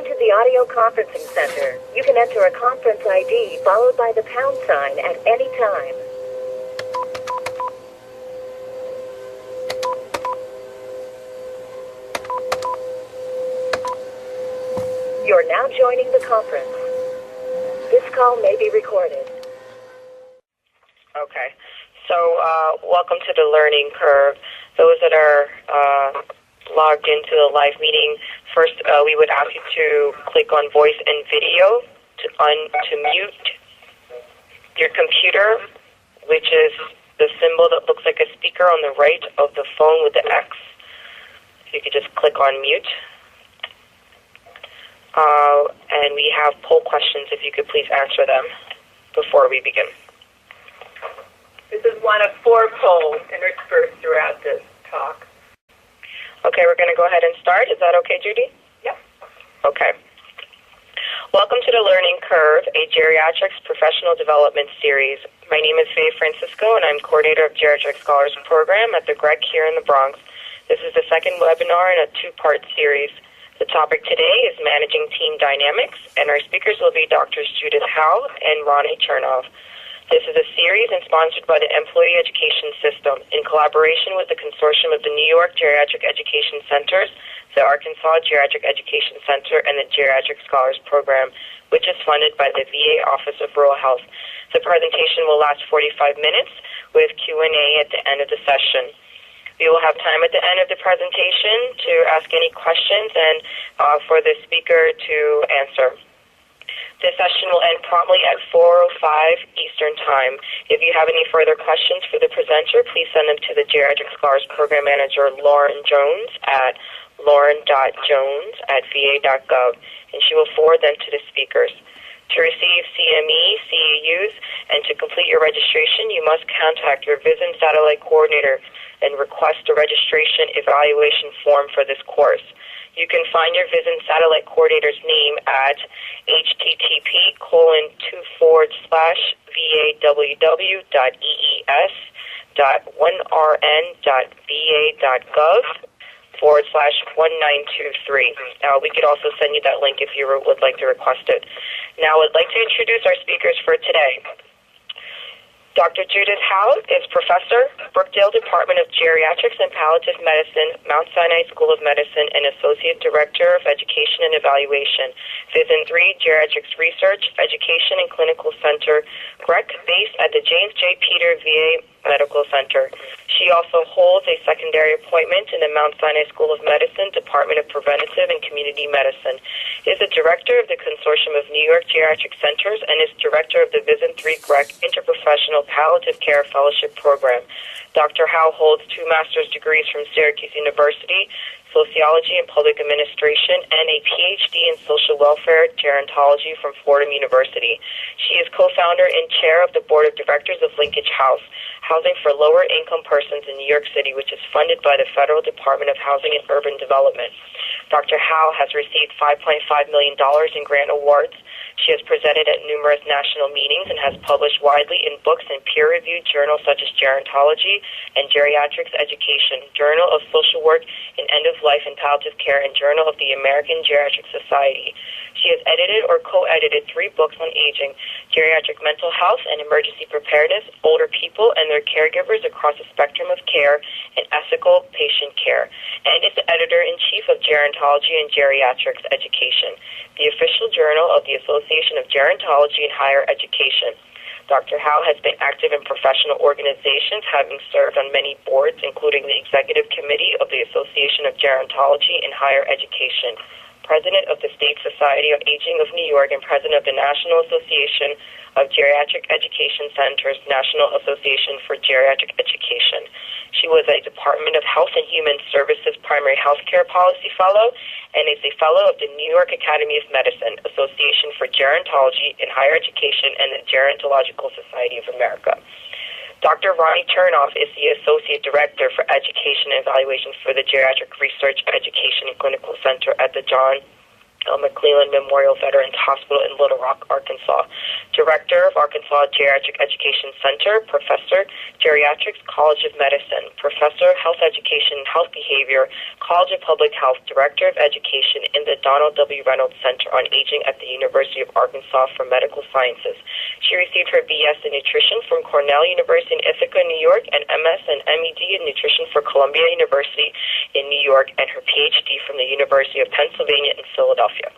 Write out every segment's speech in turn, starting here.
Welcome to the audio conferencing center. You can enter a conference ID followed by the pound sign at any time. You're now joining the conference. This call may be recorded. Okay, so welcome to the learning curve. Those that are logged into the live meeting, first we would ask you to click on voice and video to mute your computer, which is the symbol that looks like a speaker on the right of the phone with the X. If you could just click on mute. And we have poll questions, if you could please answer them before we begin. This is one of 4 polls interspersed throughout this talk. Okay, we're going to go ahead and start. Is that okay, Judy? Yep. Okay. Welcome to the Learning Curve, a geriatrics professional development series. My name is Faye Francisco, and I'm coordinator of Geriatric Scholars Program at the GRECC here in the Bronx. This is the second webinar in a 2-part series. The topic today is Managing Team Dynamics, and our speakers will be Drs. Judith L and Ronnie Chernoff. This is a series and sponsored by the Employee Education System in collaboration with the consortium of the New York Geriatric Education Centers, the Arkansas Geriatric Education Center, and the Geriatric Scholars Program, which is funded by the VA Office of Rural Health. The presentation will last 45 minutes with Q&A at the end of the session. We will have time at the end of the presentation to ask any questions and for the speaker to answer. This session will end promptly at 4:05 Eastern Time. If you have any further questions for the presenter, please send them to the Geriatric Scholars Program Manager, Lauren Jones, at lauren.jones@va.gov, and she will forward them to the speakers. To receive CME, CEUs, and to complete your registration, you must contact your VISN satellite coordinator and request a registration evaluation form for this course. You can find your VISN satellite coordinator's name at http://va.www.ees.1rn.va.gov/1923. We could also send you that link if you would like to request it. Now, I'd like to introduce our speakers for today. Dr. Judith L is Professor, Brookdale Department of Geriatrics and Palliative Medicine, Mount Sinai School of Medicine, and Associate Director of Education and Evaluation, VISN 3 Geriatrics Research, Education and Clinical Center, GRECC, based at the James J. Peter VA Medical Center. She also holds a secondary appointment in the Mount Sinai School of Medicine, Department of Preventative and Community Medicine. Is the director of the Consortium of New York Geriatric Centers and is director of the VISN 3 GRECC Interprofessional Palliative Care Fellowship Program. Dr. Howe holds 2 master's degrees from Syracuse University, Sociology and Public Administration, and a PhD in Social Welfare Gerontology from Fordham University. She is co-founder and chair of the Board of Directors of Linkage House, housing for lower-income persons in New York City, which is funded by the Federal Department of Housing and Urban Development. Dr. Howe has received $5.5 million in grant awards. She has presented at numerous national meetings and has published widely in books and peer-reviewed journals such as Gerontology and Geriatrics Education, Journal of Social Work in End-of-Life and Palliative Care, and Journal of the American Geriatric Society. She has edited or co-edited 3 books on aging, geriatric mental health and emergency preparedness, older people and their caregivers across a spectrum of care, and ethical patient care, and is the editor-in-chief of Gerontology and Geriatrics Education, the official journal of the Association of Gerontology in Higher Education. Dr. Howe has been active in professional organizations, having served on many boards, including the Executive Committee of the Association of Gerontology in Higher Education, President of the State Society on Aging of New York, and President of the National Association of Geriatric Education Centers, National Association for Geriatric Education. She was a Department of Health and Human Services Primary Health Care Policy Fellow and is a Fellow of the New York Academy of Medicine, Association for Gerontology in Higher Education, and the Gerontological Society of America. Dr. Ronnie Chernoff is the Associate Director for Education and Evaluation for the Geriatric Research, Education, and Clinical Center at the John McClellan Memorial Veterans Hospital in Little Rock, Arkansas. Director of Arkansas Geriatric Education Center, Professor, Geriatric College of Medicine, Professor, Health Education and Health Behavior, College of Public Health, Director of Education in the Donald W. Reynolds Center on Aging at the University of Arkansas for Medical Sciences. She received her BS in Nutrition from Cornell University in Ithaca, New York, and MS and MED in Nutrition for Columbia University in New York, and her PhD from the University of Pennsylvania in Philadelphia.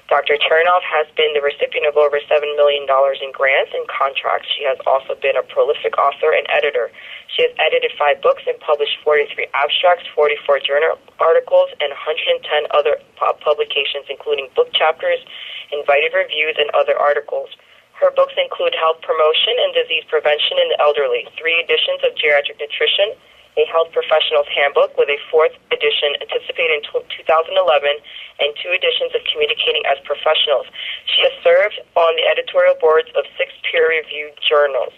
Dr. Chernoff has been the recipient of over $7 million in grants and contracts. She has also been a prolific author and editor. She has edited 5 books and published 43 abstracts, 44 journal articles, and 110 other publications, including book chapters, invited reviews, and other articles. Her books include Health Promotion and Disease Prevention in the Elderly, 3 editions of Geriatric Nutrition, a Health Professional's Handbook with a 4th edition anticipated in 2011, and 2 editions of Communicating as Professionals. She has served on the editorial boards of 6 peer-reviewed journals.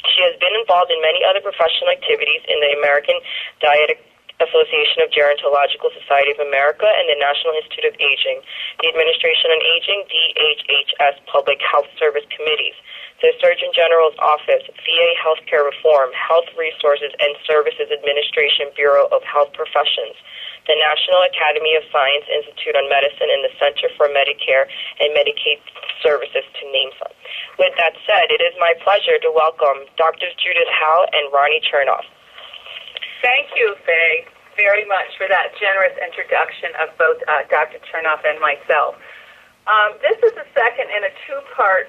She has been involved in many other professional activities in the American Dietetic Association of Gerontological Society of America and the National Institute of Aging, the Administration on Aging, DHHS Public Health Service Committees, the Surgeon General's Office, VA Healthcare Reform, Health Resources and Services Administration Bureau of Health Professions, the National Academy of Science Institute on Medicine, and the Center for Medicare and Medicaid Services, to name some. With that said, it is my pleasure to welcome Drs. Judith L and Ronnie Chernoff. Thank you, Faye, very much for that generous introduction of both Dr. Chernoff and myself. This is the second in a 2-part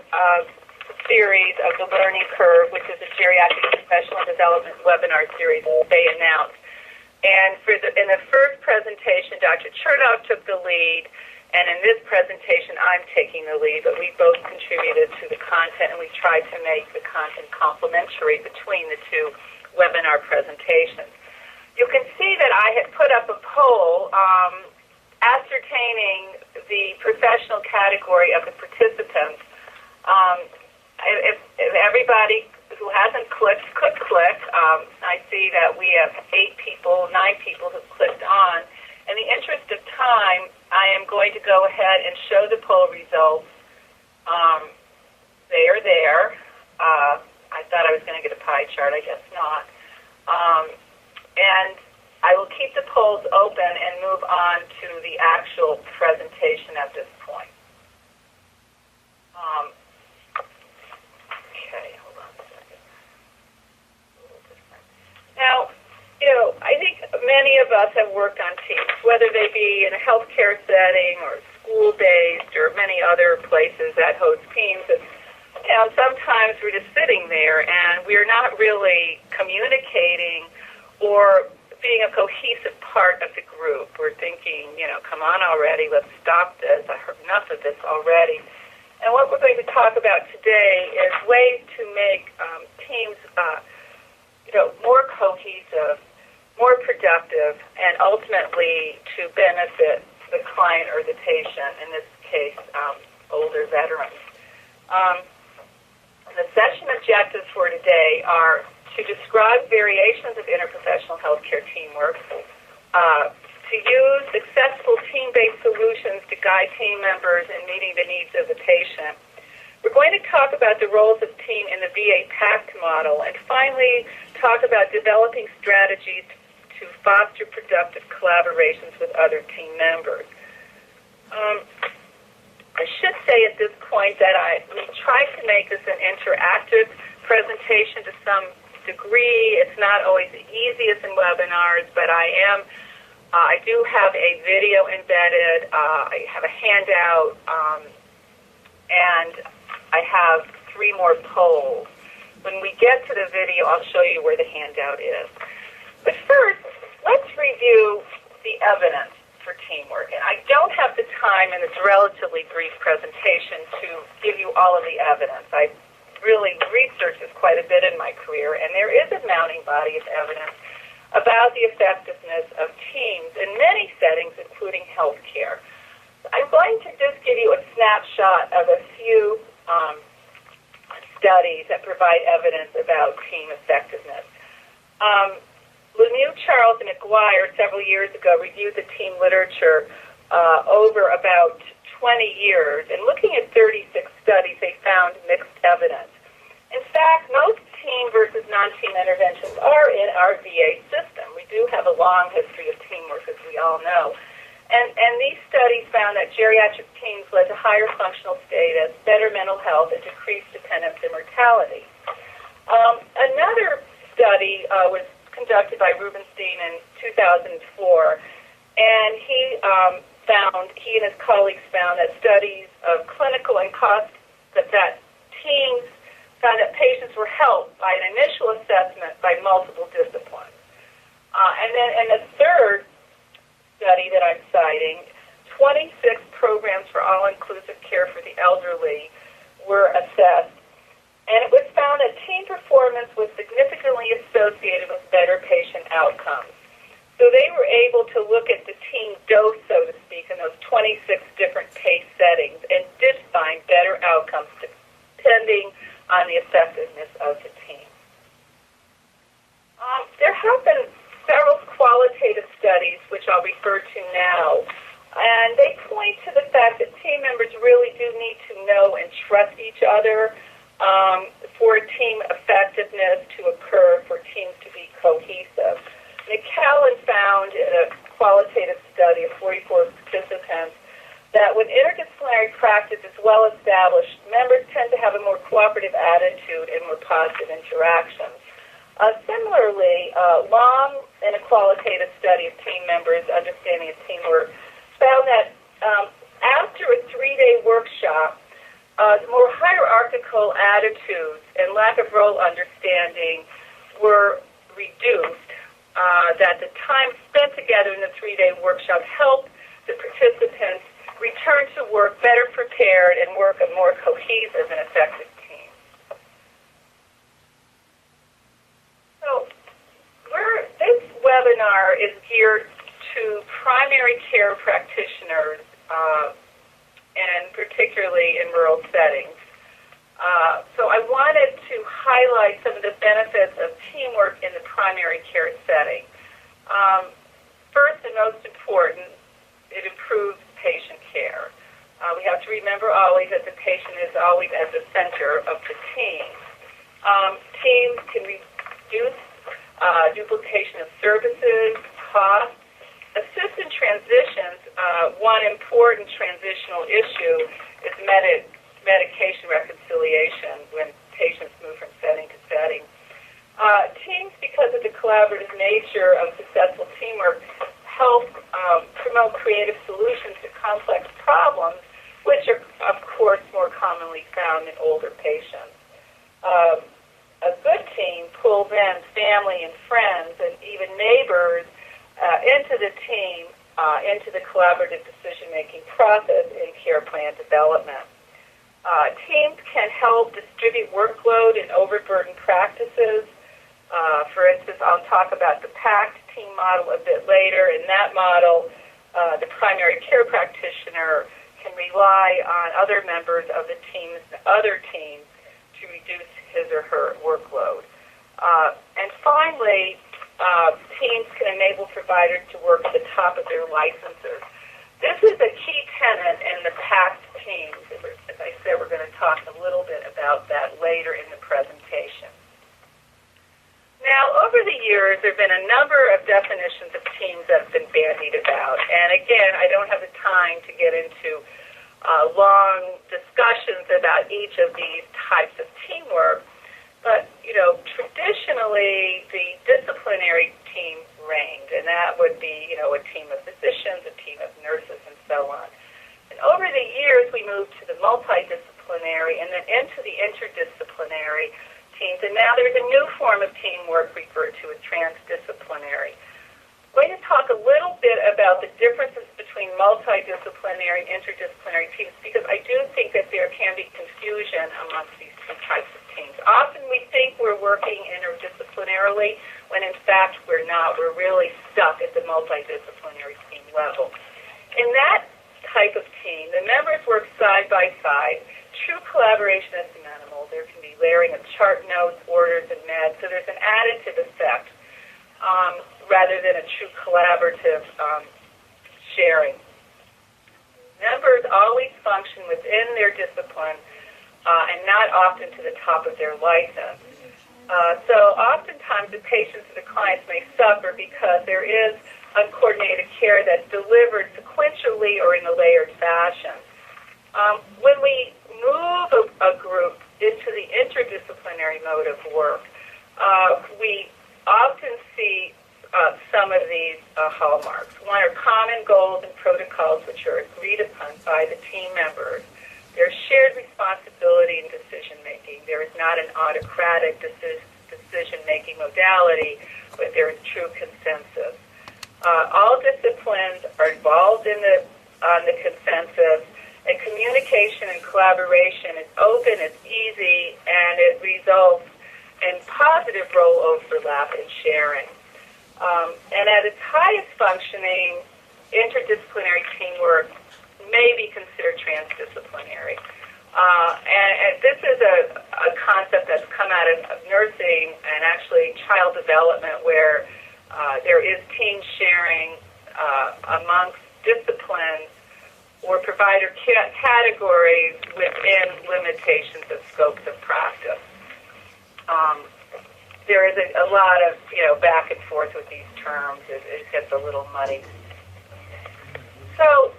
series of the Learning Curve, which is a geriatric professional development webinar series they announced. And in the first presentation, Dr. Chernoff took the lead, and in this presentation, I'm taking the lead, but we both contributed to the content, and we tried to make the content complementary between the 2 webinar presentations. You can see that I had put up a poll ascertaining the professional category of the participants. If everybody who hasn't clicked could click, I see that we have 9 people who've clicked on. In the interest of time, I am going to go ahead and show the poll results. They are there. I thought I was going to get a pie chart. I guess not. And I will keep the polls open and move on to the actual presentation at this point. Okay, hold on a second. A little different. Now, I think many of us have worked on teams, whether they be in a healthcare setting or school-based or many other places that host teams. And sometimes we're just sitting there and we're not really communicating or being a cohesive part of the group. We're thinking, come on already, let's stop this. I heard enough of this already. And what we're going to talk about today is ways to make teams, more cohesive, more productive, and ultimately to benefit the client or the patient, in this case, older veterans. The session objectives for today are to describe variations of interprofessional healthcare teamwork, to use successful team-based solutions to guide team members in meeting the needs of the patient. We're going to talk about the roles of team in the VA PACT model, and finally talk about developing strategies to foster productive collaborations with other team members. I should say at this point that we tried to make this an interactive presentation to some degree. It's not always the easiest in webinars, but I do have a video embedded. I have a handout, and I have 3 more polls. When we get to the video, I'll show you where the handout is. But first, let's review the evidence for teamwork. And I don't have the time in this relatively brief presentation to give you all of the evidence. I really researched this quite a bit in my career, and there is a mounting body of evidence about the effectiveness of teams in many settings, including healthcare. I'm going to just give you a snapshot of a few studies that provide evidence about team effectiveness. Lemieux, Charles, and McGuire several years ago reviewed the team literature over about years, and looking at 36 studies, they found mixed evidence. In fact, most team versus non-team interventions are in our VA system. We do have a long history of teamwork, as we all know. And these studies found that geriatric teams led to higher functional status, better mental health, and decreased dependence and mortality. Another study was conducted by Rubenstein in 2004, and he and his colleagues found that studies of clinical and cost that teams found that patients were helped by an initial assessment by multiple disciplines. And then in the third study that I'm citing, 26 programs for all-inclusive care for the elderly were assessed, and it was found that team performance was significantly associated with better patient outcomes. So they were able to look at the team dose, so to speak, in those 26 different PACE settings and did find better outcomes depending on the effectiveness of the team. There have been several qualitative studies, which I'll refer to now, and they point to the fact that team members really do need to know and trust each other for team effectiveness to occur, for teams to be cohesive. McCallan found in a qualitative study of 44 participants that when interdisciplinary practice is well established, members tend to have a more cooperative attitude and more positive interactions. Similarly, Long, in a qualitative study of team members' understanding of teamwork, found that after a 3-day workshop, more hierarchical attitudes and lack of role understanding were reduced, that the time spent together in the 3-day workshop helped the participants return to work better prepared and work a more cohesive and effective team. So this webinar is geared to primary care practitioners, and particularly in rural settings. So I wanted to highlight some of the benefits of teamwork in the primary care setting. First and most important, it improves patient care. We have to remember always that the patient is always at the center of the team. Teams can reduce duplication of services, costs, assist in transitions. One important transitional issue is medication reconciliation when patients move from setting to setting. Teams, because of the collaborative nature of successful teamwork, help promote creative solutions to complex problems, which are, of course, more commonly found in older patients. A good team pulls in family and friends and even neighbors into the team, into the collaborative decision-making process in care plan development. Teams can help distribute workload and overburden practices. For instance, I'll talk about the PACT team model a bit later. In that model, the primary care practitioner can rely on other members of the teams, other teams, to reduce his or her workload. And finally, teams can enable providers to work at the top of their licenses. This is a key tenet in the PACT teams. As I said, we're going to talk a little bit about that later in the presentation. Now, over the years, there have been a number of definitions of teams that have been bandied about. And again, I don't have the time to get into long discussions about each of these types of teamwork. But, traditionally, the disciplinary team reigned, and that would be, a team of physicians, a team of nurses, and so on. And over the years, we moved to the multidisciplinary and then into the interdisciplinary teams, and now there's a new form of teamwork referred to as transdisciplinary. I'm going to talk a little bit about the differences between multidisciplinary and interdisciplinary teams because I do think that there can be confusion amongst these two types of teams. Often we think we're working interdisciplinarily when in fact we're not. We're really stuck at the multidisciplinary team level. In that type of team, the members work side by side. True collaboration is minimal. There can be layering of chart notes, orders, and meds, so there's an additive effect rather than a true collaborative sharing. members always function within their discipline and not often to the top of their license. So oftentimes the patients and the clients may suffer because there is uncoordinated care that's delivered sequentially or in a layered fashion. When we move a group into the interdisciplinary mode of work, we often see some of these hallmarks. One are common goals and protocols which are agreed upon by the team members. There's shared responsibility in decision-making. There is not an autocratic decision-making modality, but there is true consensus. All disciplines are involved on the consensus, and communication and collaboration is open, it's easy, and it results in positive role overlap and sharing. And at its highest functioning, interdisciplinary teamwork may be considered transdisciplinary. And this is a concept that's come out of nursing and actually child development, where there is team sharing amongst disciplines or provider categories within limitations of scopes of practice. There is a lot of back and forth with these terms. It gets a little muddy. So,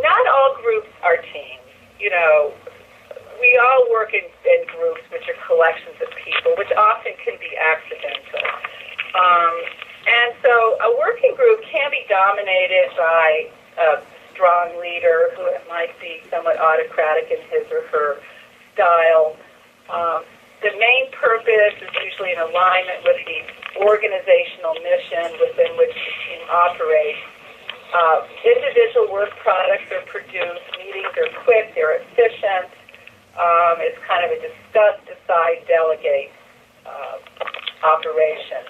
not all groups are teams. We all work in groups which are collections of people, which often can be accidental. And so a working group can be dominated by a strong leader who might be somewhat autocratic in his or her style. The main purpose is usually in alignment with the organizational mission within which the team operates. Individual work products are produced, meetings are quick, they're efficient. It's kind of a discuss, decide, delegate operation.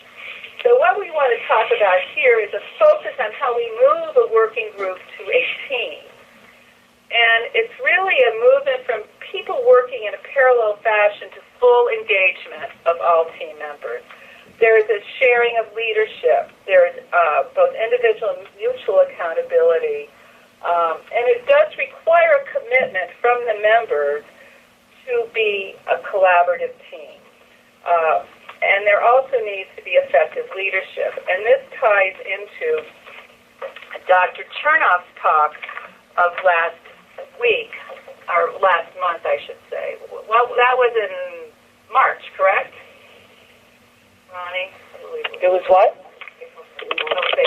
So what we want to talk about here is a focus on how we move a working group to a team. And it's really a movement from people working in a parallel fashion to full engagement of all team members. There is a sharing of leadership. There is both individual and mutual accountability. And it does require a commitment from the members to be a collaborative team. And there also needs to be effective leadership. And this ties into Dr. Chernoff's talk of last week, or last month, I should say. Well, that was in March, correct? Ronnie? It was what? It was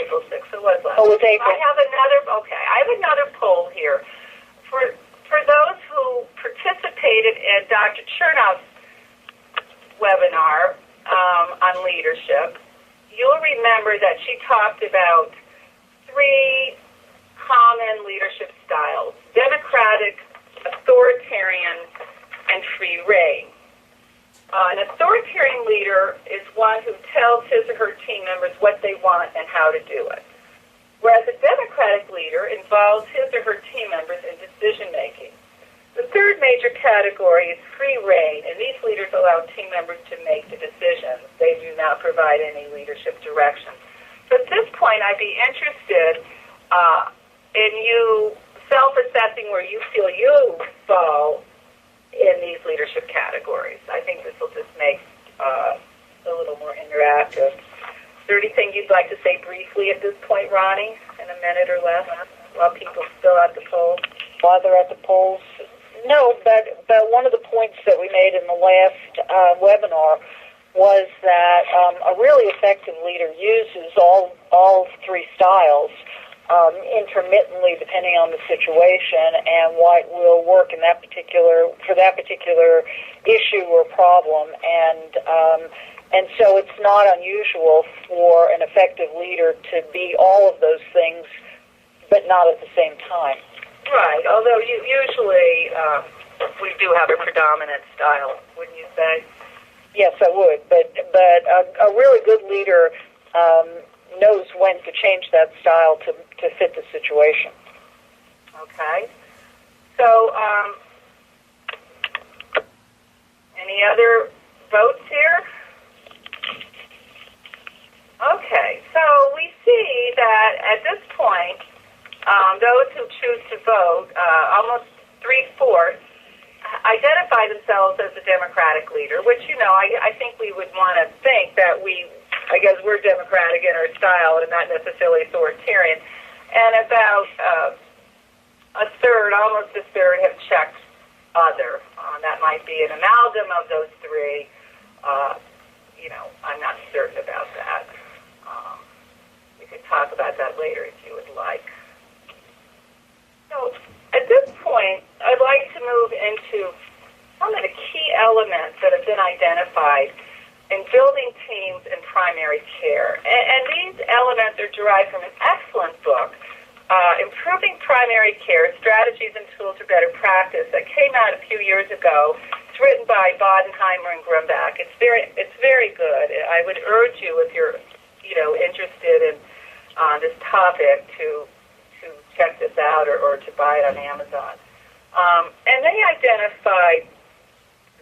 April 6th. It was last. Oh, it was April. I have another poll here. For those who participated in Dr. Chernoff's webinar on leadership, you'll remember that she talked about 3 common leadership styles: democratic, authoritarian, and free rein. An authoritarian leader is one who tells his or her team members what they want and how to do it, whereas a democratic leader involves his or her team members in decision-making. The third major category is free rein, and these leaders allow team members to make the decisions. They do not provide any leadership direction. So at this point, I'd be interested in you self-assessing where you feel you fall in these leadership categories. I think this will just make a little more interactive. Is there anything you'd like to say briefly at this point, Ronnie, in a minute or less, while people still at the polls? While they're at the polls? No, but one of the points that we made in the last webinar was that a really effective leader uses all 3 styles intermittently, depending on the situation and what will work in for that particular issue or problem, and so it's not unusual for an effective leader to be all of those things, but not at the same time. Right. Although usually we do have a predominant style, wouldn't you say? Yes, I would. But a really good leader knows when to change that style to fit the situation. Okay. So, any other votes here? Okay. So we see that at this point, those who choose to vote, almost 3/4, identify themselves as a Democratic leader, which, I think we would want to think that I guess we're Democratic in our style and not necessarily authoritarian. And about a third, almost a third, have checked other. That might be an amalgam of those three. I'm not certain about that. We could talk about that later if you would like. So at this point, I'd like to move into some of the key elements that have been identified in building teams in primary care. And these elements are derived from an excellent book, Improving Primary Care, Strategies and Tools for Better Practice, that came out a few years ago. It's written by Bodenheimer and Grumbach. It's very good. I would urge you, if you're interested in this topic, to check this out or to buy it on Amazon. And they identified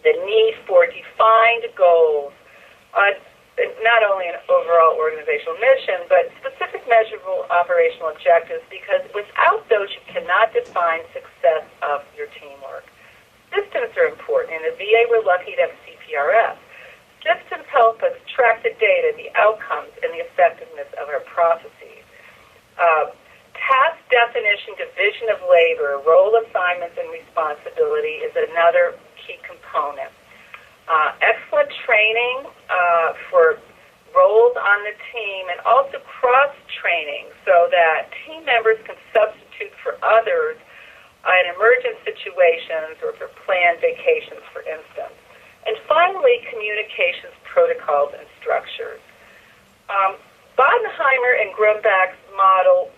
the need for defined goals, not only an overall organizational mission, but specific measurable operational objectives, because without those, you cannot define success of your teamwork. Systems are important. In the VA, we're lucky to have CPRS. Systems help us track the data, the outcomes, and the effectiveness of our processes. Task definition, division of labor, role assignments, and responsibility is another key component. Excellent training for roles on the team, and also cross-training so that team members can substitute for others in emergent situations or for planned vacations, for instance. And finally, communications protocols and structures. Bodenheimer and Grumbach's model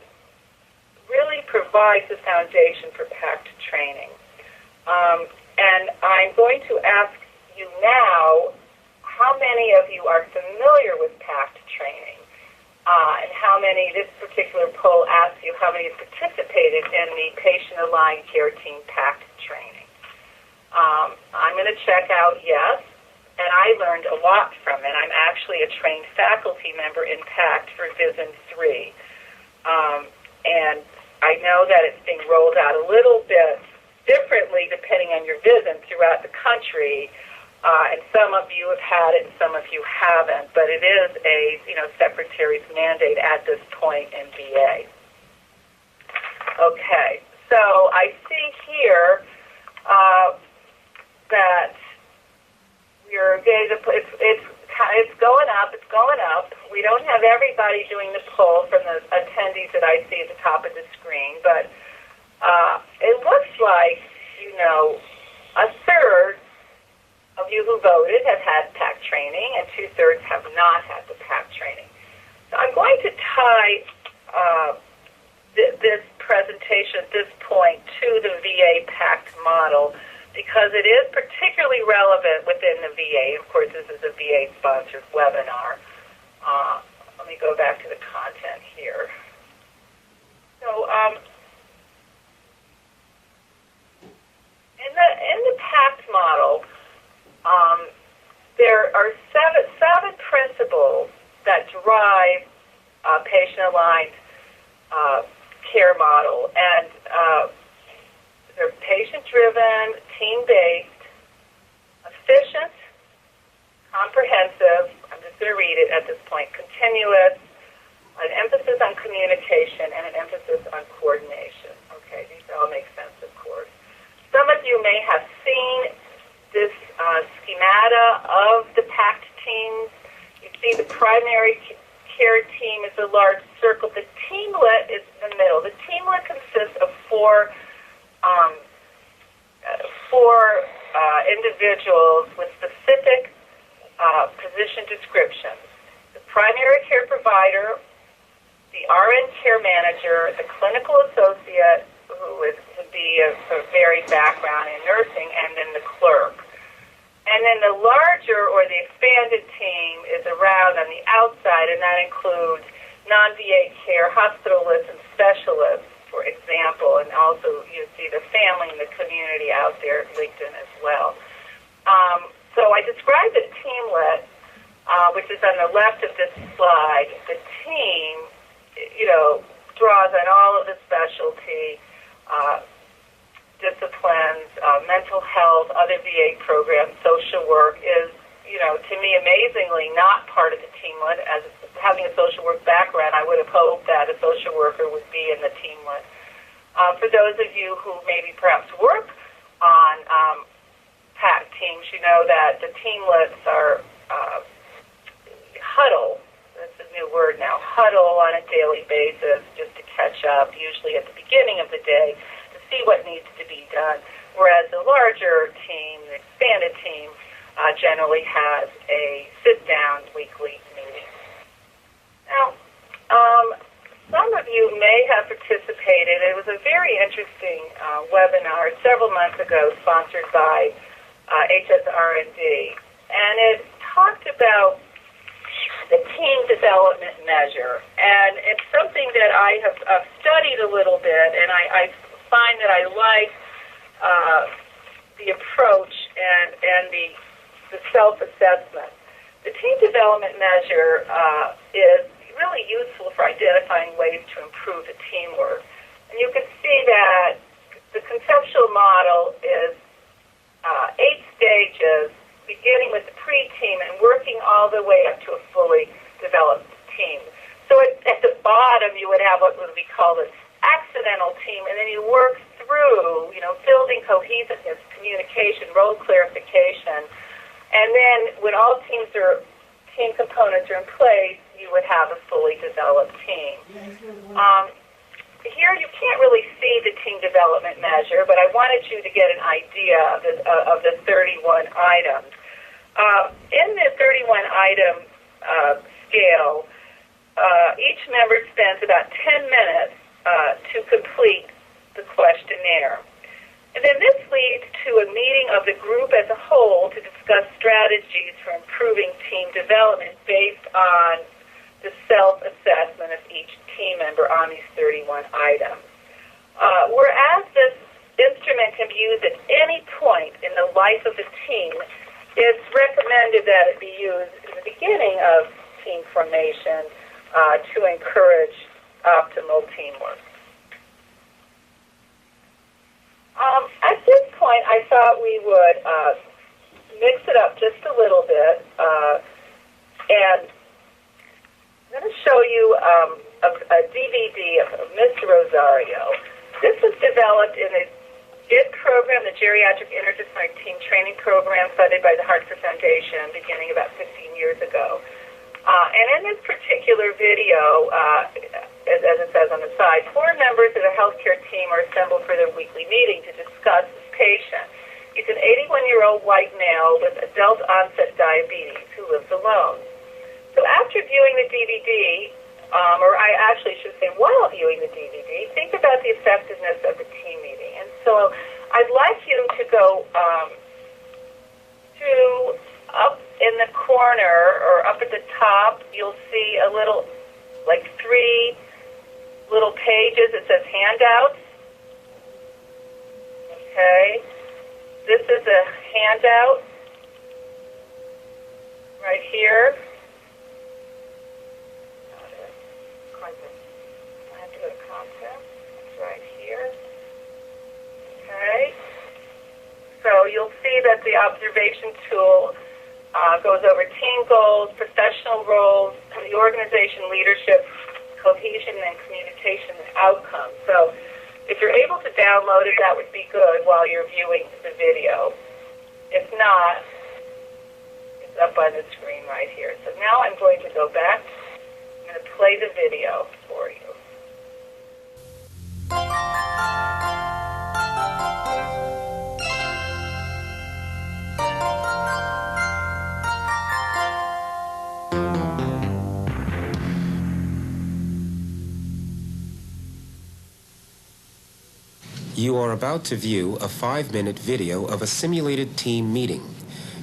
really provides the foundation for PACT training. And I'm going to ask you now, how many of you are familiar with PACT training? And how many, this particular poll asks you how many have participated in the patient-aligned care team PACT training. I'm going to check out yes, and I learned a lot from it. I'm actually a trained faculty member in PACT for VISN 3. And I know that it's being rolled out a little bit differently depending on your VISN throughout the country. And some of you have had it and some of you haven't, but it is a secretary's mandate at this point in VA. Okay, so I see here that we're going to put, it's going up, We don't have everybody doing the poll from the attendees that I see at the top of the screen, but it looks like, a third of you who voted have had PACT training, and 2/3 have not had the PACT training. So I'm going to tie this presentation at this point to the VA PACT model, because it is particularly relevant within the VA. Of course, this is a VA-sponsored webinar. Let me go back to the content here. So in the PACT model, there are seven principles that drive patient-aligned care model, and they're patient-driven, team-based, efficient, comprehensive, I'm just going to read it at this point, continuous, an emphasis on communication, and an emphasis on coordination. Okay, these all make sense, of course. Some of you may have seen this schemata of the PACT teams. You see the primary care team is a large circle. The teamlet is in the middle. The teamlet consists of four individuals with specific position descriptions. The primary care provider, the RN care manager, the clinical associate, who would be a varied background in nursing, and then the clerk. And then the larger or the expanded team is around on the outside, and that includes non-VA care, hospitalists, and specialists, for example, and also you see the family and the community out there linked in as well. So I described the teamlet, which is on the left of this slide. The team, draws on all of the specialty disciplines, mental health, other VA programs, social work is, to me, amazingly not part of the teamlet. As having a social work background, I would have hoped that a social worker would be in the teamlet. For those of you who maybe perhaps work on PAC teams, you know that the teamlets are huddle. That's a new word now. Huddle on a daily basis just to catch up, usually at the beginning of the day, to see what needs to be done. Whereas the larger team, the expanded team, generally has a sit-down weekly meeting. Now, some of you may have participated. It was a very interesting webinar several months ago sponsored by HSR&D, and it talked about the team development measure, and it's something that I have studied a little bit, and I find that I like the approach and the self-assessment. The team development measure is really useful for identifying ways to improve the teamwork. And you can see that the conceptual model is 8 stages, beginning with the pre-team and working all the way up to a fully developed team. So at the bottom, you would have what would be called an accidental team, and then you work through, building cohesiveness, communication, role clarification, and then when all team components are in place, you would have a fully developed team. Here you can't really see the team development measure, but I wanted you to get an idea of the 31 items. In the 31-item scale, each member spends about 10 minutes to complete the questionnaire. And then this leads to a meeting of the group as a whole to discuss strategies for improving team development based on the self-assessment of each team member on these 31 items. Whereas this instrument can be used at any point in the life of the team, it's recommended that it be used in the beginning of team formation to encourage optimal teamwork. At this point, I thought we would mix it up just a little bit, and I'm going to show you a DVD of Mr. Rosario. This was developed in the GEC program, the Geriatric Interdisciplinary Team Training Program, funded by the Hartford Foundation, beginning about 15 years ago. And in this particular video, as it says on the side, 4 members of the healthcare team are assembled for their weekly meeting to discuss this patient. He's an 81-year-old white male with adult-onset diabetes who lives alone. So after viewing the DVD, or I actually should say while viewing the DVD, think about the effectiveness of the team meeting. And so I'd like you to go to up in the corner or up at the top, you'll see a little, like 3 little pages. It says handouts. Okay. This is a handout right here. I have to go to content. It's right here. Okay. So you'll see that the observation tool goes over team goals, professional roles, and the organization leadership, cohesion, and communication and outcomes. So if you're able to download it, that would be good while you're viewing the video. If not, it's up on the screen right here. So now I'm going to go back. I'm going to play the video for you. You are about to view a 5-minute video of a simulated team meeting.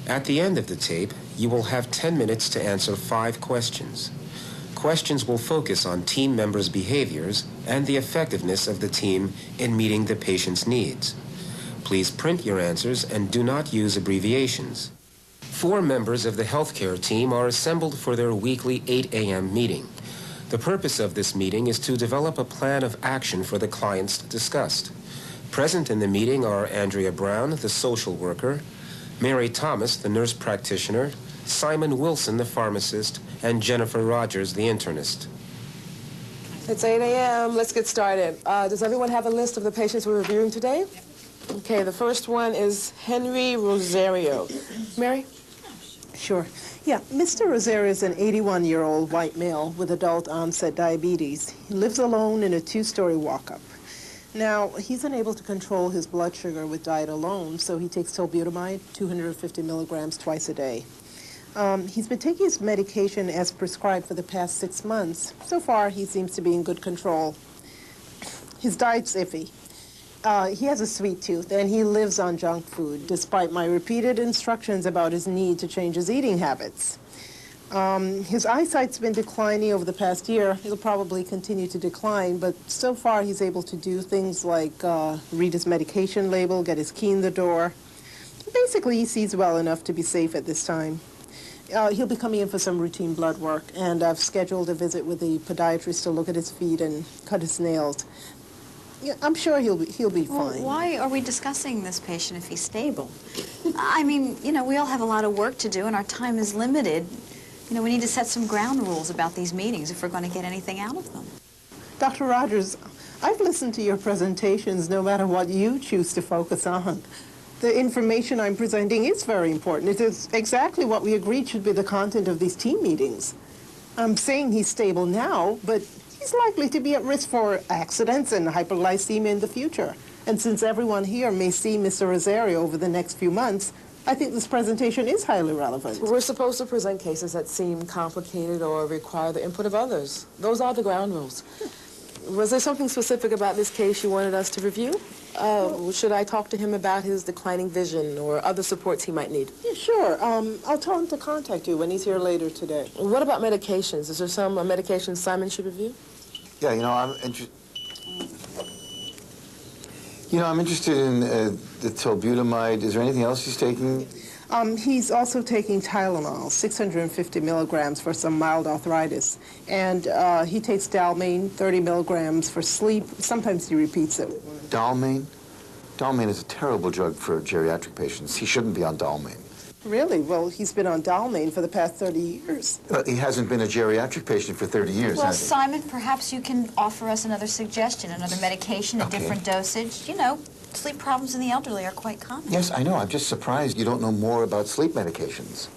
At the end of the tape, you will have 10 minutes to answer 5 questions. Questions will focus on team members' behaviors and the effectiveness of the team in meeting the patient's needs. Please print your answers and do not use abbreviations. 4 members of the healthcare team are assembled for their weekly 8 a.m. meeting. The purpose of this meeting is to develop a plan of action for the clients discussed. Present in the meeting are Andrea Brown, the social worker, Mary Thomas, the nurse practitioner, Simon Wilson, the pharmacist, and Jennifer Rogers, the internist. It's 8 a.m. Let's get started. Does everyone have a list of the patients we're reviewing today? Okay, the first one is Henry Rosario. Mary? Sure. Yeah, Mr. Rosario is an 81-year-old white male with adult onset diabetes. He lives alone in a 2-story walk-up. Now, he's unable to control his blood sugar with diet alone, so he takes tolbutamide, 250 milligrams twice a day. He's been taking his medication as prescribed for the past 6 months. So far, he seems to be in good control. His diet's iffy. He has a sweet tooth, and he lives on junk food, despite my repeated instructions about his need to change his eating habits. His eyesight's been declining over the past year. It'll probably continue to decline, but so far he's able to do things like read his medication label, get his key in the door. Basically, he sees well enough to be safe at this time. He'll be coming in for some routine blood work, and I've scheduled a visit with the podiatrist to look at his feet and cut his nails. Yeah, I'm sure he'll be Well, fine. why are we discussing this patient if he's stable? I mean, you know, we all have a lot of work to do, and our time is limited. You know, we need to set some ground rules about these meetings if we're going to get anything out of them. Dr. Rogers, I've listened to your presentations no matter what you choose to focus on. The information I'm presenting is very important. It is exactly what we agreed should be the content of these team meetings. I'm saying he's stable now, but he's likely to be at risk for accidents and hyperglycemia in the future. And since everyone here may see Mr. Rosario over the next few months, I think this presentation is highly relevant. We're supposed to present cases that seem complicated or require the input of others. Those are the ground rules. Was there something specific about this case you wanted us to review? Should I talk to him about his declining vision or other supports he might need? Yeah, sure. I'll tell him to contact you when he's here later today. What about medications? Is there some medications Simon should review? Yeah, I'm interested in the tolbutamide. Is there anything else he's taking? He's also taking Tylenol, 650 milligrams for some mild arthritis. And he takes Dalmane, 30 milligrams for sleep. Sometimes he repeats it. Dalmane? Dalmane is a terrible drug for geriatric patients. He shouldn't be on Dalmane. Really? Well, he's been on Dalmane for the past 30 years. He hasn't been a geriatric patient for 30 years, Well, has he? Simon, perhaps you can offer us another suggestion, another medication, a different dosage. You know, sleep problems in the elderly are quite common. Yes, I know. I'm just surprised you don't know more about sleep medications.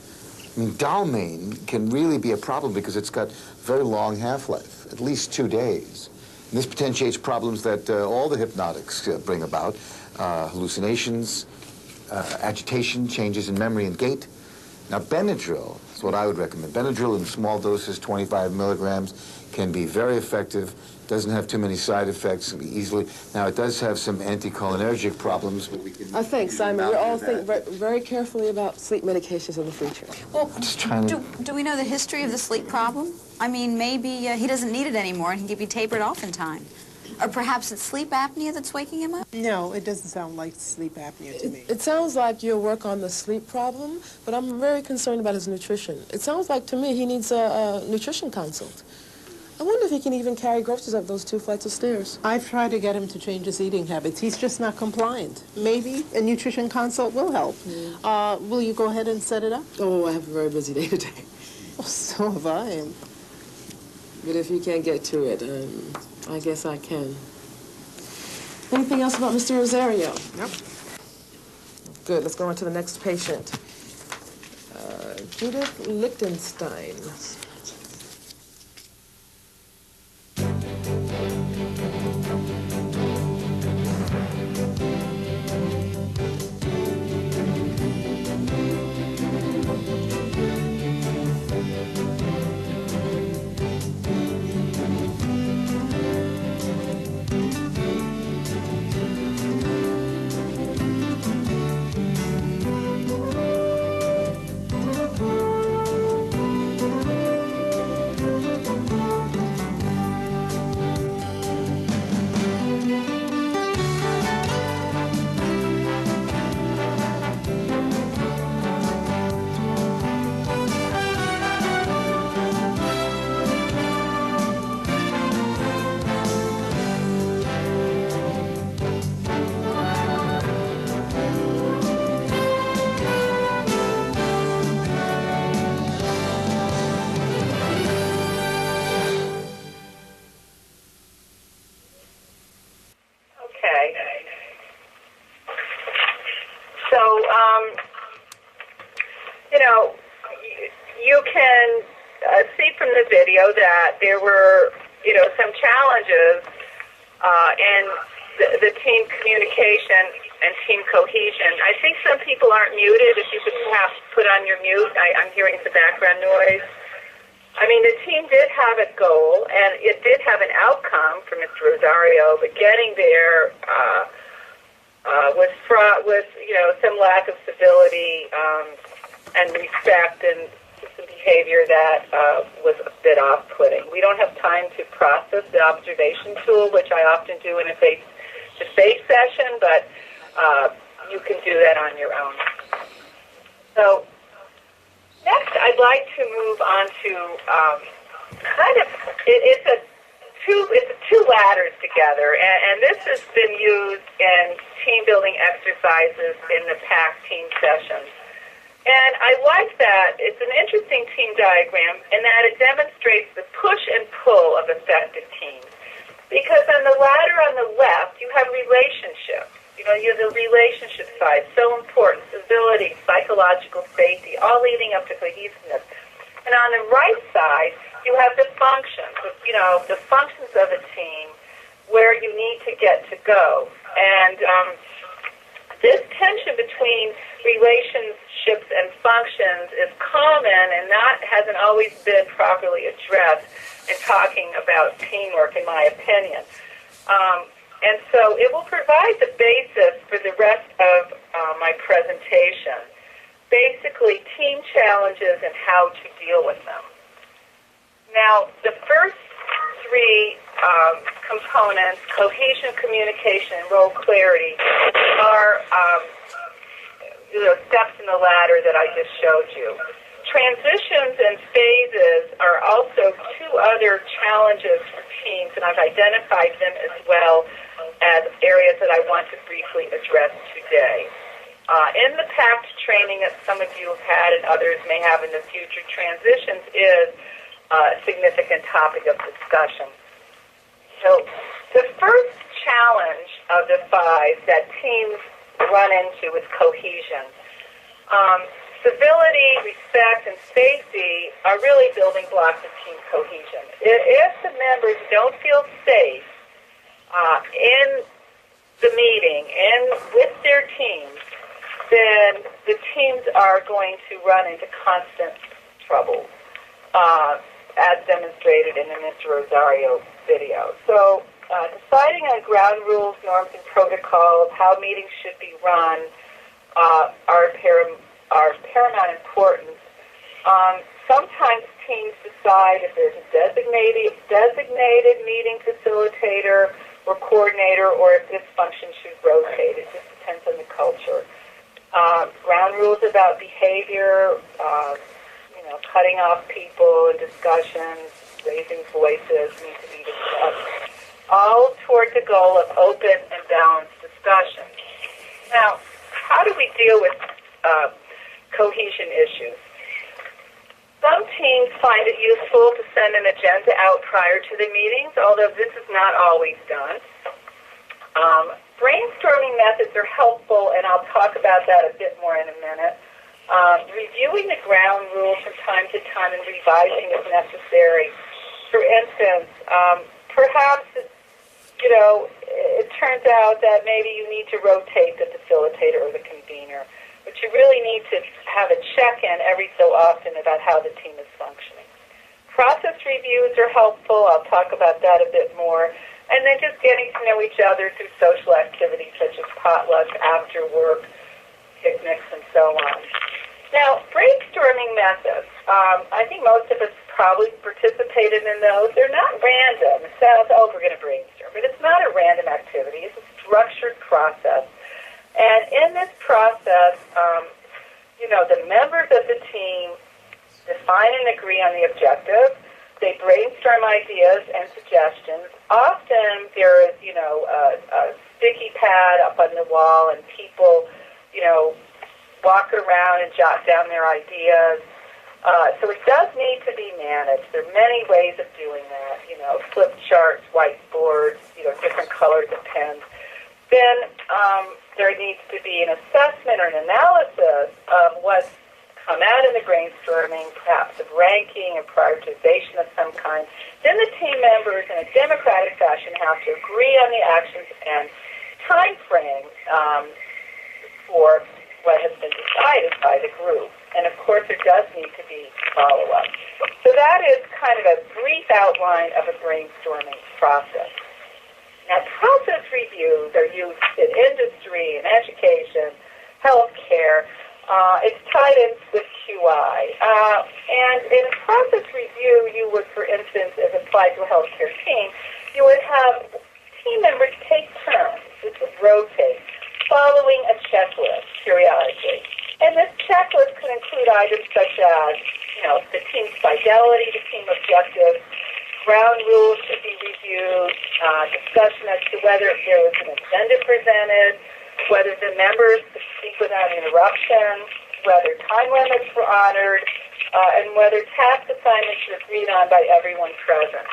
I mean, Dalmane can really be a problem because it's got very long half-life, at least 2 days. And this potentiates problems that all the hypnotics bring about, hallucinations, agitation, changes in memory and gait. Now, Benadryl is what I would recommend. Benadryl in small doses, 25 milligrams, can be very effective, doesn't have too many side effects, can be easily. Now, it does have some anticholinergic problems, but we can... Thanks, Simon. We'll all think very carefully about sleep medications in the future. Well, Just trying to... do we know the history of the sleep problem? I mean, maybe he doesn't need it anymore and he can be tapered off in time. Or perhaps it's sleep apnea that's waking him up? No, it doesn't sound like sleep apnea to me. It sounds like you'll work on the sleep problem, but I'm very concerned about his nutrition. It sounds like to me he needs a nutrition consult. I wonder if he can even carry groceries up those 2 flights of stairs. I've tried to get him to change his eating habits. He's just not compliant. Maybe a nutrition consult will help. Will you go ahead and set it up? Oh, I have a very busy day today. Oh, so have I. But if you can't get to it, I guess I can. Anything else about Mr. Rosario? Nope. Good. Let's go on to the next patient. Judith Lichtenstein. you can see from the video that there were, some challenges in the team communication and team cohesion. I think some people aren't muted. If you could perhaps put on your mute, I'm hearing some background noise. I mean, the team did have a goal, and it did have an outcome for Mr. Rosario, but getting there was fraught with, some lack of civility and respect and some behavior that was a bit off-putting. We don't have time to process the observation tool, which I often do in a face-to-face session, but you can do that on your own. So next, I'd like to move on to it's two ladders together, and this has been used in team-building exercises in the PAC team sessions. And I like that. It's an interesting team diagram in that it demonstrates the push and pull of effective teams. Because on the ladder on the left, you have relationships. You have the relationship side, so important, civility, psychological safety, all leading up to cohesiveness. And on the right side, you have the functions, the functions of a team where you need to get to go. And this tension between relationships and functions is common and hasn't always been properly addressed in talking about teamwork, in my opinion. And so it will provide the basis for the rest of my presentation. Basically, team challenges and how to deal with them. Now, the first three components, cohesion, communication, and role clarity, are steps in the ladder that I just showed you. Transitions and phases are also two other challenges for teams, and I've identified them as well as areas that I want to briefly address today. In the PACT training that some of you have had and others may have in the future, transitions is a significant topic of discussion. So the first challenge of the five that teams run into is cohesion. Civility, respect, and safety are really building blocks of team cohesion. If the members don't feel safe in the meeting and with their teams, then the teams are going to run into constant trouble, as demonstrated in the Mr. Rosario video. So deciding on ground rules, norms, and protocols, how meetings should be run, are paramount importance. Sometimes teams decide if there's a designated meeting facilitator or coordinator, or if this function should rotate. It just depends on the culture. Ground rules about behavior, cutting off people in discussions, raising voices need to be discussed, all toward the goal of open and balanced discussion. Now, how do we deal with cohesion issues? Some teams find it useful to send an agenda out prior to the meetings, although this is not always done. Brainstorming methods are helpful, and I'll talk about that a bit more in a minute. Reviewing the ground rules from time to time and revising if necessary. For instance, perhaps, it turns out that maybe you need to rotate the facilitator or the convener, but you really need to have a check-in every so often about how the team is functioning. Process reviews are helpful. I'll talk about that a bit more. And then just getting to know each other through social activities such as potlucks, after work, picnics, and so on. Now, brainstorming methods. I think most of us probably participated in those. They're not random. It sounds, we're going to brainstorm. But it's not a random activity. It's a structured process. And in this process, the members of the team define and agree on the objective. They brainstorm ideas and suggestions. Often there is, a sticky pad up on the wall, and people, walk around and jot down their ideas. So it does need to be managed. There are many ways of doing that, flip charts, whiteboards, different colors of pens. Then there needs to be an assessment or an analysis of what's come out in the brainstorming, perhaps of ranking and prioritization of some kind. Then the team members, in a democratic fashion, have to agree on the actions and time frame for what has been decided by the group. And of course, there does need to be follow-up. So that is kind of a brief outline of a brainstorming process. Now, process reviews are used in industry and education, healthcare. It's tied in with QI. And in a process review, you would, for instance, as applied to a healthcare team, you would have team members take turns, which would rotate, following a checklist periodically. And this checklist could include items such as, the team's fidelity to team objectives, ground rules should be reviewed, discussion as to whether there was an agenda presented, whether the members could speak without interruption, whether time limits were honored, and whether task assignments were agreed on by everyone present.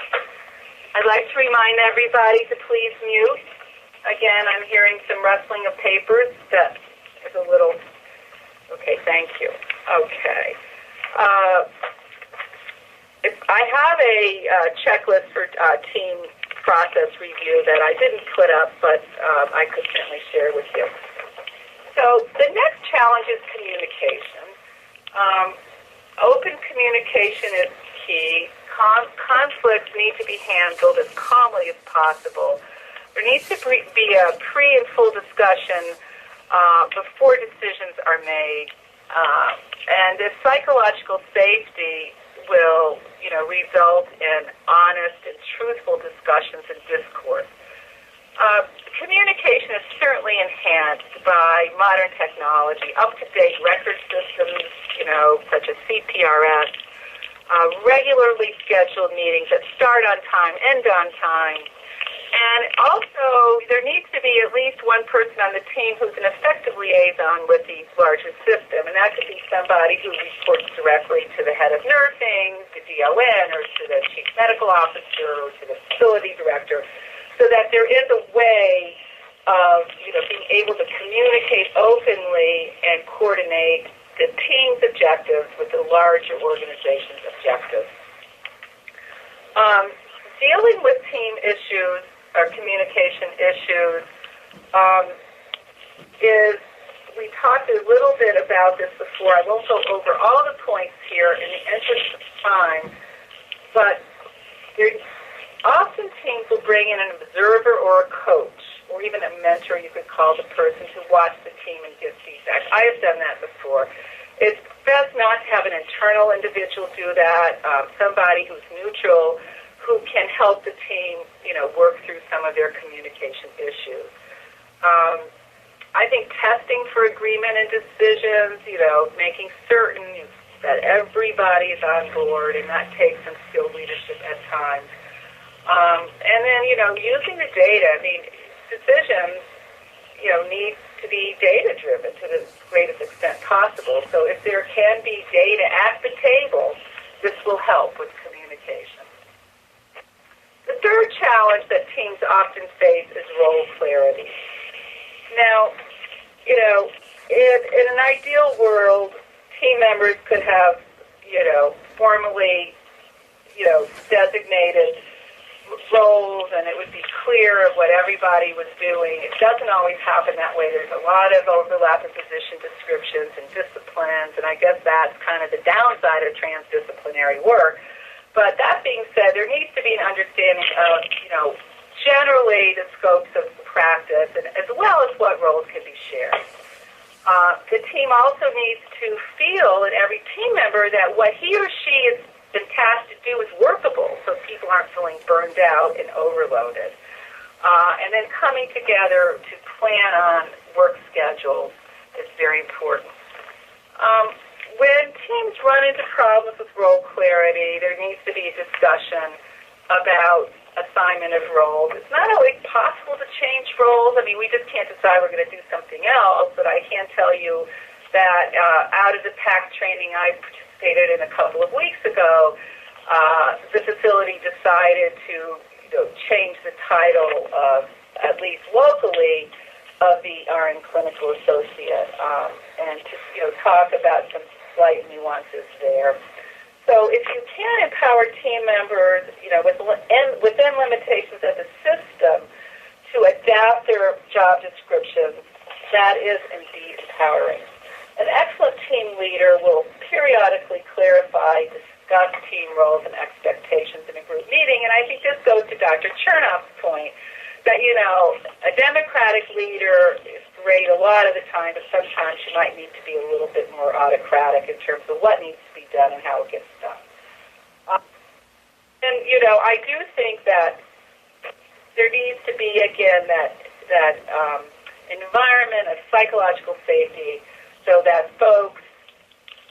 I'd like to remind everybody to please mute. Again, I'm hearing some rustling of papers. That is a little... Okay, thank you. Okay. I have a checklist for team process review that I didn't put up, but I could certainly share with you. So the next challenge is communication. Open communication is key. Conflicts need to be handled as calmly as possible. There needs to be a pre and full discussion before decisions are made. And the psychological safety will, result in honest and truthful discussions and discourse. Communication is certainly enhanced by modern technology, up-to-date record systems, such as CPRS, regularly scheduled meetings that start on time, end on time. And also, there needs to be at least one person on the team who's an effective liaison with the larger system, and that could be somebody who reports directly to the head of nursing, the DON, or to the chief medical officer, or to the facility director, so that there is a way of, being able to communicate openly and coordinate the team's objectives with the larger organization's objectives. Dealing with team issues or communication issues we talked a little bit about this before. I won't go over all the points here in the interest of time, but often teams will bring in an observer or a coach, or even a mentor, you could call the person, to watch the team and give feedback. I have done that before. It's best not to have an internal individual do that, somebody who's neutral, who can help the team, work through some of their communication issues. I think testing for agreement and decisions, making certain that everybody is on board, and that takes some skilled leadership at times. And then, using the data. I mean, decisions, need to be data-driven to the greatest extent possible. So if there can be data at the table, this will help with communication. The third challenge that teams often face is role clarity. Now, in an ideal world, team members could have, formally, designated roles, and it would be clear of what everybody was doing. It doesn't always happen that way. There's a lot of overlap in position descriptions and disciplines, and I guess that's kind of the downside of transdisciplinary work. But that being said, there needs to be an understanding of, generally the scopes of practice, and as well as what roles can be shared. The team also needs to feel, in every team member, that what he or she has been tasked to do is workable, so people aren't feeling burned out and overloaded. And then coming together to plan on work schedules is very important. When teams run into problems with role clarity, there needs to be a discussion about assignment of roles. It's not always possible to change roles. I mean, we just can't decide we're going to do something else, but I can tell you that out of the PAC training I participated in a couple of weeks ago, the facility decided to change the title of, at least locally, of the RN clinical associate, and to talk about some slight nuances there. So if you can empower team members, within limitations of the system, to adapt their job descriptions, that is indeed empowering. An excellent team leader will periodically clarify, discuss team roles and expectations in a group meeting, and I think this goes to Dr. Chernoff's point that, a democratic leader is great a lot of the time, but sometimes you might need to be a little bit more autocratic in terms of what needs to be done and how it gets done. I do think that there needs to be, again, that environment of psychological safety so that folks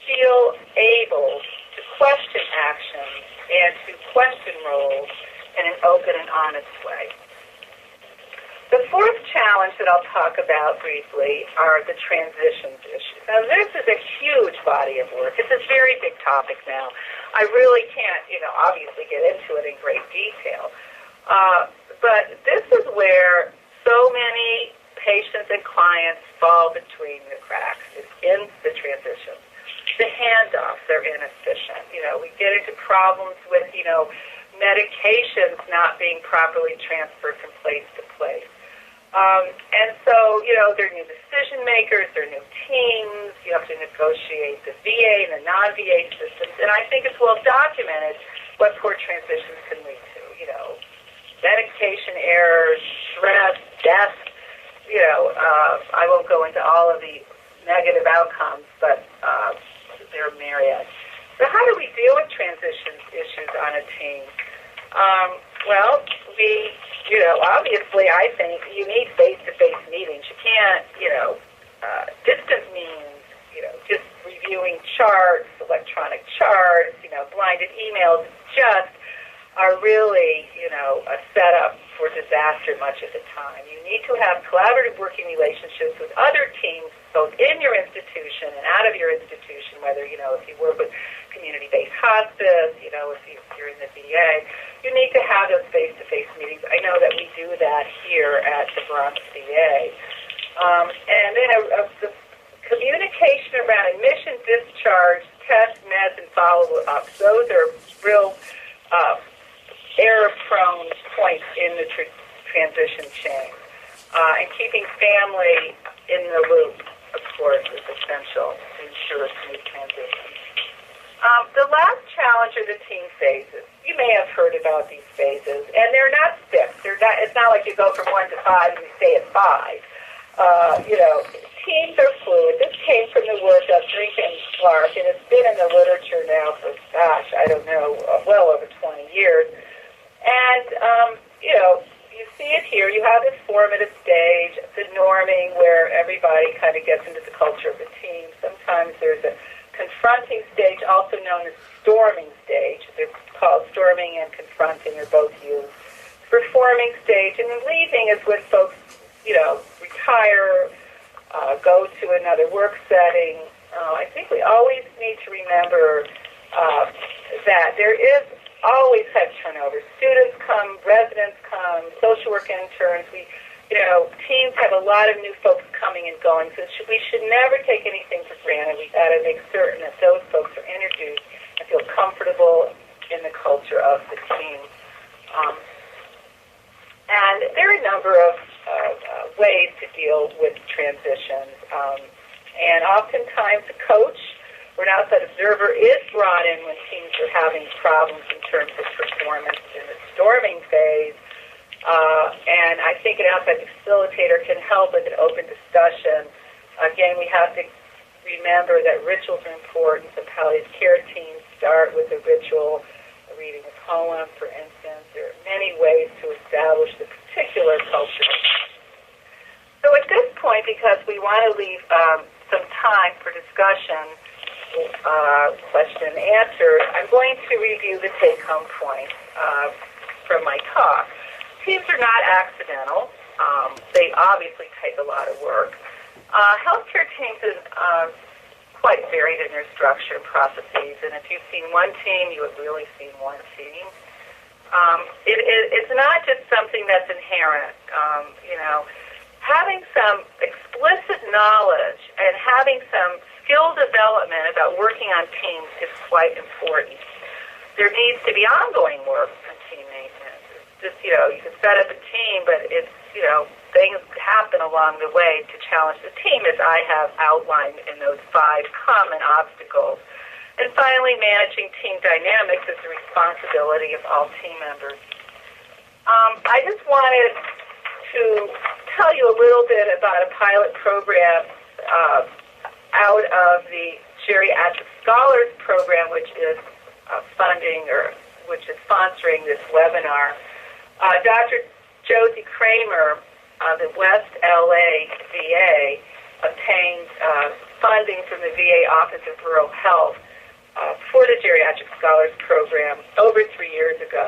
feel able to question actions and to question roles in an open and honest way. The fourth challenge that I'll talk about briefly are the transitions issues. Now, this is a huge body of work. It's a very big topic now. I really can't, obviously get into it in great detail. But this is where so many patients and clients fall between the cracks. It's in the transitions. The handoffs are inefficient. We get into problems with, medications not being properly transferred from place to place. And so, there are new decision makers, there are new teams, you have to negotiate the VA and the non-VA systems, and I think it's well documented what poor transitions can lead to, medication errors, stress, death, I won't go into all of the negative outcomes, but there are myriad. So how do we deal with transition issues on a team? Well, obviously, I think you need face-to-face meetings. You can't, distance means, just reviewing charts, electronic charts, blinded emails just are really, a setup for disaster much of the time. You need to have collaborative working relationships with other teams, both in your institution and out of your institution, whether, if you work with community-based hospice, if you're in the VA, you need to have those face-to-face meetings. I know that we do that here at the Bronx VA. And then the communication around admission, discharge, tests, meds, and follow-ups, those are real error-prone points in the transition chain. And keeping family in the loop, of course, is essential to ensure a smooth transition. The last challenge are the team phases. You may have heard about these phases, and they're not fixed. It's not like you go from 1 to 5 and you stay at 5. Teams are fluid. This came from the work of Grieck and Clark, and it's been in the literature now for, well over 20 years. And, you see it here. You have this formative stage, the norming, where everybody kind of gets into the culture of the team. Sometimes there's a confronting stage, also known as storming stage. They're called storming and confronting are both used. Performing stage, and then leaving is when folks, retire, go to another work setting. I think we always need to remember that there is always head turnover. Students come, residents come, social work interns. Teams have a lot of new folks coming and going, so we should never take anything for granted. We've got to make certain that those folks are introduced and feel comfortable in the culture of the team. And there are a number of ways to deal with transitions. And oftentimes a coach or an outside observer is brought in when teams are having problems in terms of performance in the storming phase. And I think an outside facilitator can help with an open discussion. Again, we have to remember that rituals are important. So palliative care teams start with a ritual, reading a poem, for instance. There are many ways to establish the particular culture. So at this point, because we want to leave some time for discussion, question and answer, I'm going to review the take-home points from my talk. Teams are not accidental. They obviously take a lot of work. Healthcare teams are quite varied in their structure and processes, and if you've seen one team, you have really seen one team. It's not just something that's inherent. Having some explicit knowledge and having some skill development about working on teams is quite important. There needs to be ongoing work on team maintenance. It's just, you can set up a team, but it's, things happen along the way to challenge the team, as I have outlined in those 5 common obstacles. And finally, managing team dynamics is the responsibility of all team members. I just wanted to tell you a little bit about a pilot program out of the Geriatric Scholars Program, which is which is sponsoring this webinar. Dr. Josie Kramer of the West LA VA obtained funding from the VA Office of Rural Health for the Geriatric Scholars Program over 3 years ago.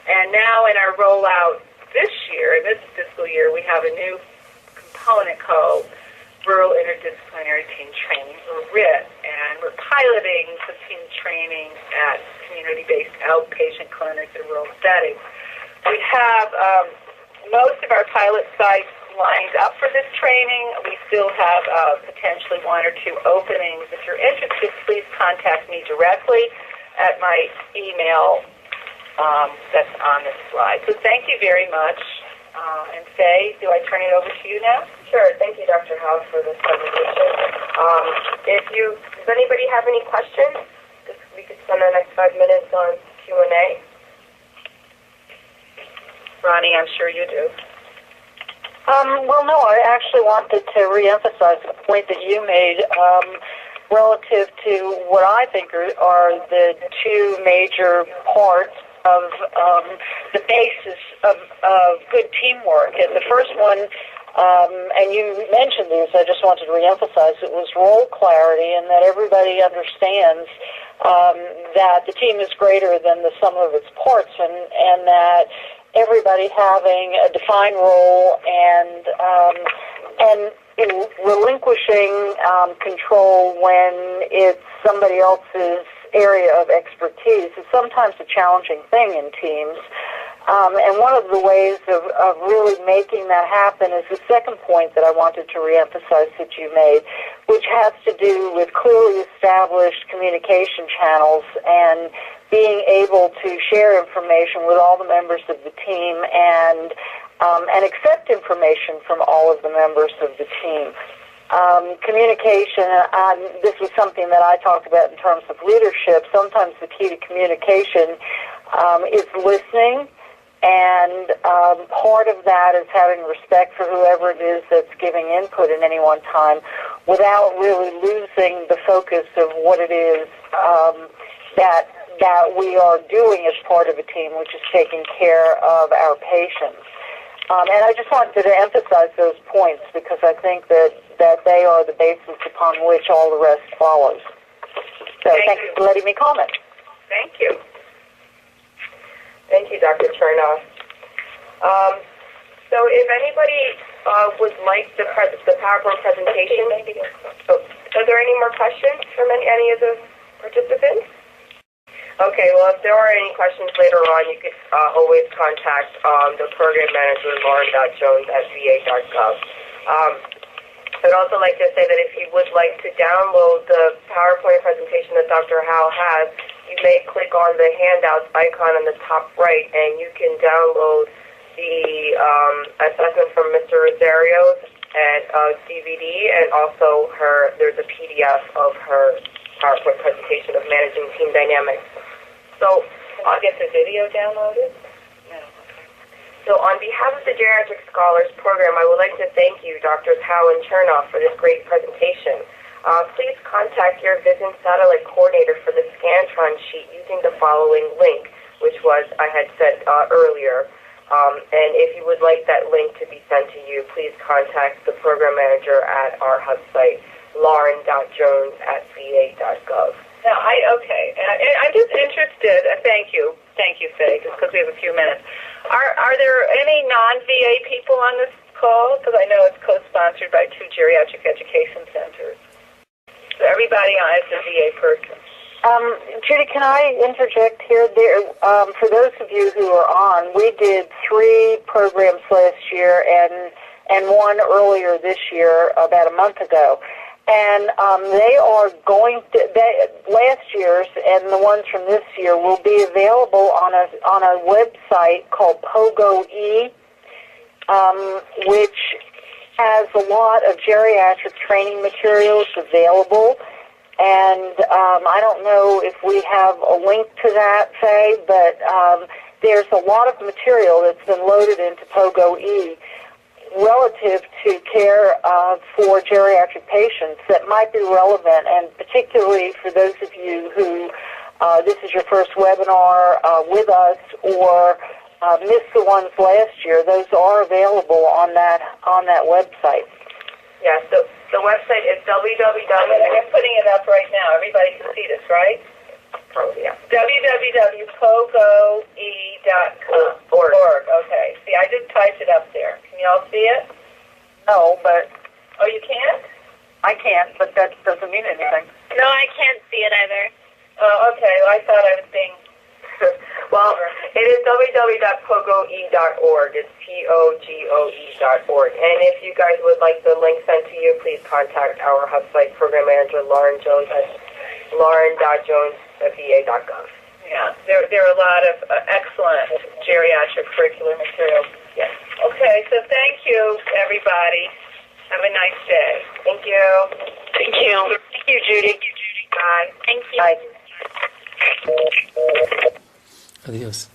And now in our rollout this year, in this fiscal year, we have a new component called Rural Interdisciplinary Team Training, or RIT, and we're piloting some team training at community-based outpatient clinics in rural settings. We have most of our pilot sites lined up for this training. We still have potentially 1 or 2 openings. If you're interested, please contact me directly at my email that's on this slide. So thank you very much. And Faye, do I turn it over to you now? Sure. Thank you, Dr. Howe, for this presentation. Does anybody have any questions? We could spend the next 5 minutes on Q&A. Ronnie, I'm sure you do. Well, no, I actually wanted to reemphasize the point that you made relative to what I think are the 2 major parts of the basis of good teamwork. And the first one, and you mentioned these, I just wanted to reemphasize, it was role clarity, and that everybody understands that the team is greater than the sum of its parts, and that everybody having a defined role and relinquishing control when it's somebody else's area of expertise is sometimes a challenging thing in teams. And one of the ways of really making that happen is the second point that I wanted to reemphasize that you made, which has to do with clearly established communication channels and being able to share information with all the members of the team and accept information from all of the members of the team. Communication, this was something that I talked about in terms of leadership. Sometimes the key to communication is listening, and part of that is having respect for whoever it is that's giving input at any one time without really losing the focus of what it is that we are doing as part of a team, which is taking care of our patients. And I just wanted to emphasize those points because I think that they are the basis upon which all the rest follows. So thanks for letting me comment. Thank you. Thank you, Dr. Chernoff. So if anybody would like the PowerPoint presentation, are there any more questions from any of the participants? Okay, well, if there are any questions later on, you could always contact the program manager, lauren.jones@va.gov. I'd also like to say that if you would like to download the PowerPoint presentation that Dr. Howe has, you may click on the handouts icon on the top right, and you can download the assessment from Mr. Rosario's DVD, and also there's a PDF of her PowerPoint presentation of managing team dynamics. So I'll get the video downloaded? No. So on behalf of the Geriatric Scholars Program, I would like to thank you, Drs. Howe and Chernoff, for this great presentation. Please contact your Vision Satellite Coordinator for the Scantron sheet using the following link, which was, I had said earlier. And if you would like that link to be sent to you, please contact the Program Manager at our hub site, lauren.jones@va.gov. Now, I'm just interested. Thank you, Faye, just because we have a few minutes. Are there any non-VA people on this call? Because I know it's co-sponsored by 2 geriatric education centers. So everybody is a VA person. Judy, can I interject here? For those of you who are on, we did 3 programs last year and one earlier this year, about a month ago. And they are going to, last year's and the ones from this year will be available on a website called POGO-E, which has a lot of geriatric training materials available. And I don't know if we have a link to that, Faye, but there's a lot of material that's been loaded into POGO-E relative to care for geriatric patients that might be relevant, and particularly for those of you who this is your first webinar with us or missed the ones last year. Those are available on that website. Yeah, so the website is www. I'm putting it up right now. Everybody can see this, right? Yeah. www.pogoe.com. Org. Okay. See, I just typed it up there. Can you all see it? No, but... Oh, you can't? I can't, but that doesn't mean anything. No, I can't see it either. Oh, okay. Well, I thought I was being... Well, it is www.pogoe.org. It's POGOE.org. And if you guys would like the link sent to you, please contact our hub site program manager, Lauren Jones, at lauren.jones@va.gov. Yeah, there are a lot of excellent geriatric curricular materials. Yes. Okay, so thank you, everybody. Have a nice day. Thank you. Thank you. Thank you, Judy. Bye. Thank you. Bye. Adiós.